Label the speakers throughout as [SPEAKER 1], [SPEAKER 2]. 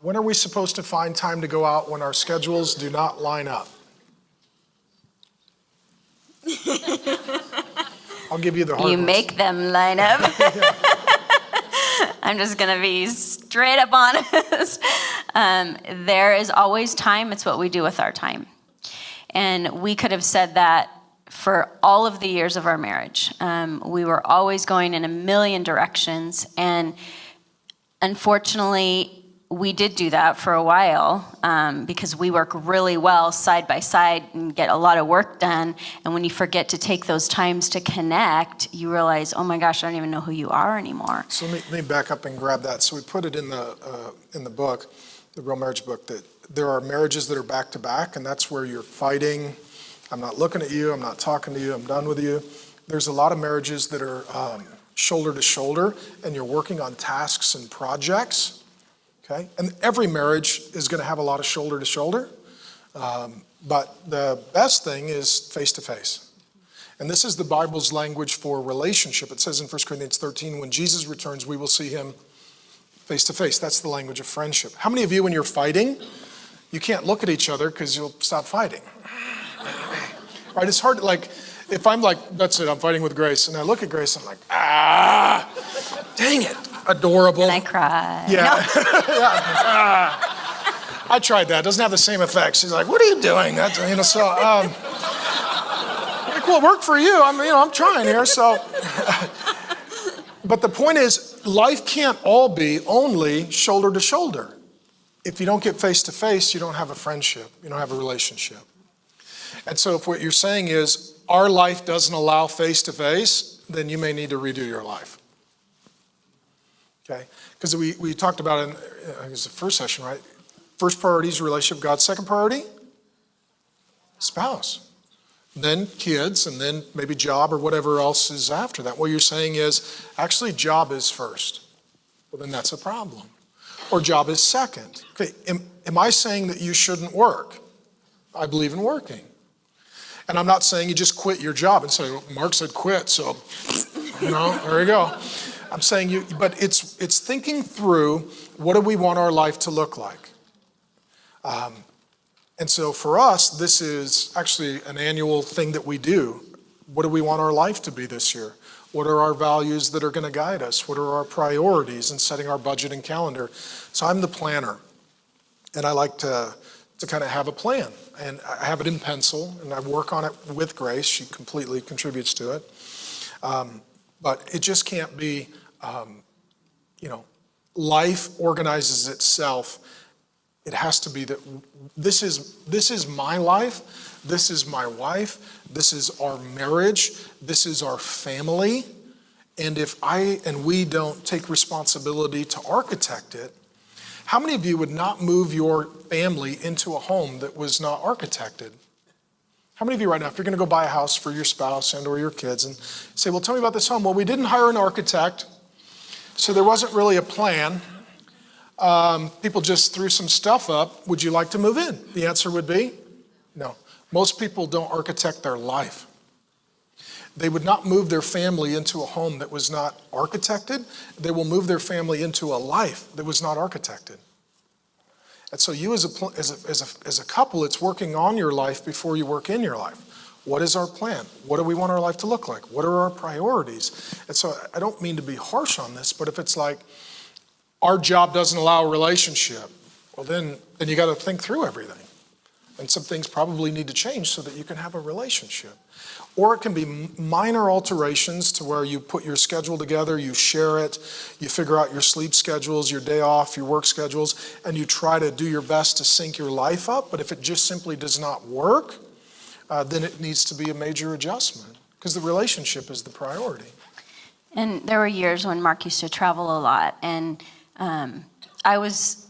[SPEAKER 1] When are we supposed to find time to go out when our schedules do not line up? I'll give you the hard
[SPEAKER 2] You
[SPEAKER 1] ones.
[SPEAKER 2] make them line up. I'm just going to be straight up honest. There is always time. It's what we do with our time. And we could have said that for all of the years of our marriage. We were always going in a million directions. And unfortunately, we did do that for a while because we work really well side by side and get a lot of work done. And when you forget to take those times to connect, you realize, oh my gosh, I don't even know who you are anymore.
[SPEAKER 1] So let me back up and grab that. So we put it in the book, the Real Marriage book, that there are marriages that are back to back, and that's where you're fighting. I'm not looking at you. I'm not talking to you. I'm done with you. There's a lot of marriages that are shoulder to shoulder, and you're working on tasks and projects. Okay, and every marriage is going to have a lot of shoulder to shoulder, but the best thing is face to face. And this is the Bible's language for relationship. It says in 1 Corinthians 13, when Jesus returns, we will see him face to face. That's the language of friendship. How many of you, when you're fighting, you can't look at each other because you'll stop fighting? Right? It's hard to, like, if I'm like, that's it, I'm fighting with Grace, and I look at Grace, I'm like, dang it. Adorable.
[SPEAKER 2] And I cry.
[SPEAKER 1] Yeah.
[SPEAKER 2] No.
[SPEAKER 1] Yeah. I tried that. It doesn't have the same effect. She's like, what are you doing? That's, so, like, well, it worked for you. I'm trying here. So, but the point is, life can't all be only shoulder to shoulder. If you don't get face to face, you don't have a friendship. You don't have a relationship. And so if what you're saying is our life doesn't allow face to face, then you may need to redo your life. Okay, because we talked about it in I guess the first session, right? First priority is relationship with God. Second priority, spouse. Then kids, and then maybe job or whatever else is after that. What you're saying is, actually job is first. Well, then that's a problem. Or job is second. Okay, am I saying that you shouldn't work? I believe in working. And I'm not saying you just quit your job and say, well, Mark said quit, so, there you go. I'm saying but it's thinking through, what do we want our life to look like? And so for us, this is actually an annual thing that we do. What do we want our life to be this year? What are our values that are going to guide us? What are our priorities in setting our budget and calendar? So I'm the planner, and I like to kind of have a plan. And I have it in pencil, and I work on it with Grace. She completely contributes to it. But it just can't be, life organizes itself. It has to be that this is my life, this is my wife, this is our marriage, this is our family. And if we don't take responsibility to architect it, how many of you would not move your family into a home that was not architected? How many of you right now, if you're going to go buy a house for your spouse and or your kids and say, well, tell me about this home. Well, we didn't hire an architect, so there wasn't really a plan. People just threw some stuff up. Would you like to move in? The answer would be no. Most people don't architect their life. They would not move their family into a home that was not architected. They will move their family into a life that was not architected. And so you as a couple, it's working on your life before you work in your life. What is our plan? What do we want our life to look like? What are our priorities? And so I don't mean to be harsh on this, but if it's like our job doesn't allow a relationship, well then you got to think through everything. And some things probably need to change so that you can have a relationship. Or it can be minor alterations to where you put your schedule together, you share it, you figure out your sleep schedules, your day off, your work schedules, and you try to do your best to sync your life up. But if it just simply does not work, then it needs to be a major adjustment because the relationship is the priority.
[SPEAKER 2] And there were years when Mark used to travel a lot, and I was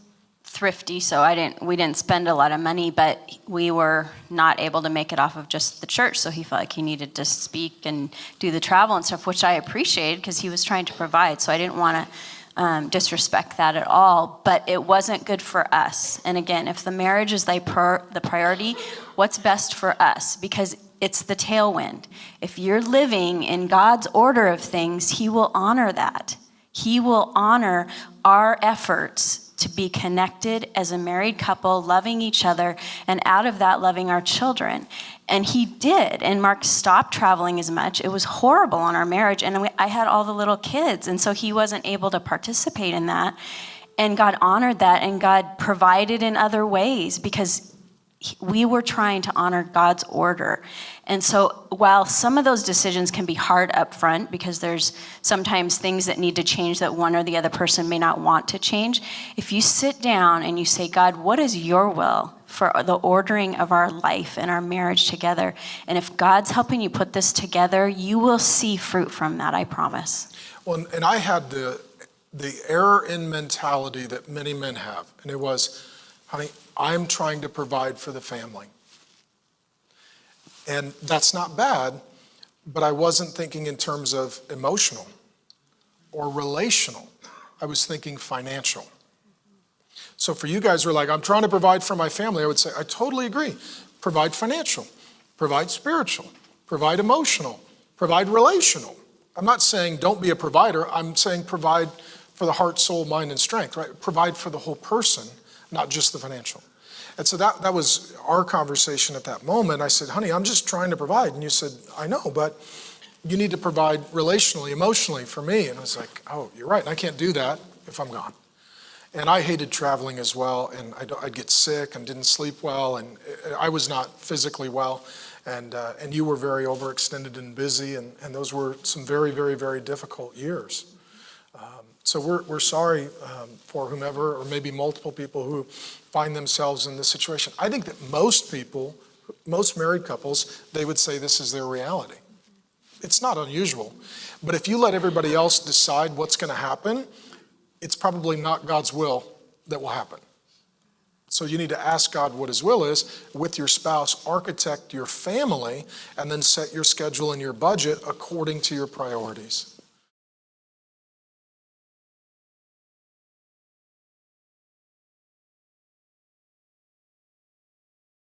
[SPEAKER 2] thrifty, so we didn't spend a lot of money, but we were not able to make it off of just the church, so he felt like he needed to speak and do the travel and stuff, which I appreciated because he was trying to provide, so I didn't want to disrespect that at all, but it wasn't good for us. And again, if the marriage is the priority, what's best for us? Because it's the tailwind. If you're living in God's order of things, he will honor that. He will honor our efforts to be connected as a married couple, loving each other, and out of that, loving our children. And he did. And Mark stopped traveling as much. It was horrible on our marriage. And I had all the little kids. And so he wasn't able to participate in that. And God honored that. And God provided in other ways because we were trying to honor God's order. And so while some of those decisions can be hard up front because there's sometimes things that need to change that one or the other person may not want to change, if you sit down and you say, God, what is your will for the ordering of our life and our marriage together? And if God's helping you put this together, you will see fruit from that, I promise.
[SPEAKER 1] Well, and I had the error in mentality that many men have, and it was, honey, I'm trying to provide for the family. And that's not bad, but I wasn't thinking in terms of emotional or relational. I was thinking financial. So for you guys who are like, I'm trying to provide for my family, I would say, I totally agree. Provide financial, provide spiritual, provide emotional, provide relational. I'm not saying don't be a provider. I'm saying provide for the heart, soul, mind, and strength, right? Provide for the whole person, not just the financial. And so that was our conversation at that moment. I said, honey, I'm just trying to provide. And you said, I know, but you need to provide relationally, emotionally for me. And I was like, oh, you're right. And I can't do that if I'm gone. And I hated traveling as well. And I'd get sick and didn't sleep well. And I was not physically well. And you were very overextended and busy. And those were some very, very, very difficult years. So we're sorry for whomever, or maybe multiple people who find themselves in this situation. I think that most people, most married couples, they would say this is their reality. It's not unusual. But if you let everybody else decide what's going to happen, it's probably not God's will that will happen. So you need to ask God what his will is with your spouse, architect your family, and then set your schedule and your budget according to your priorities.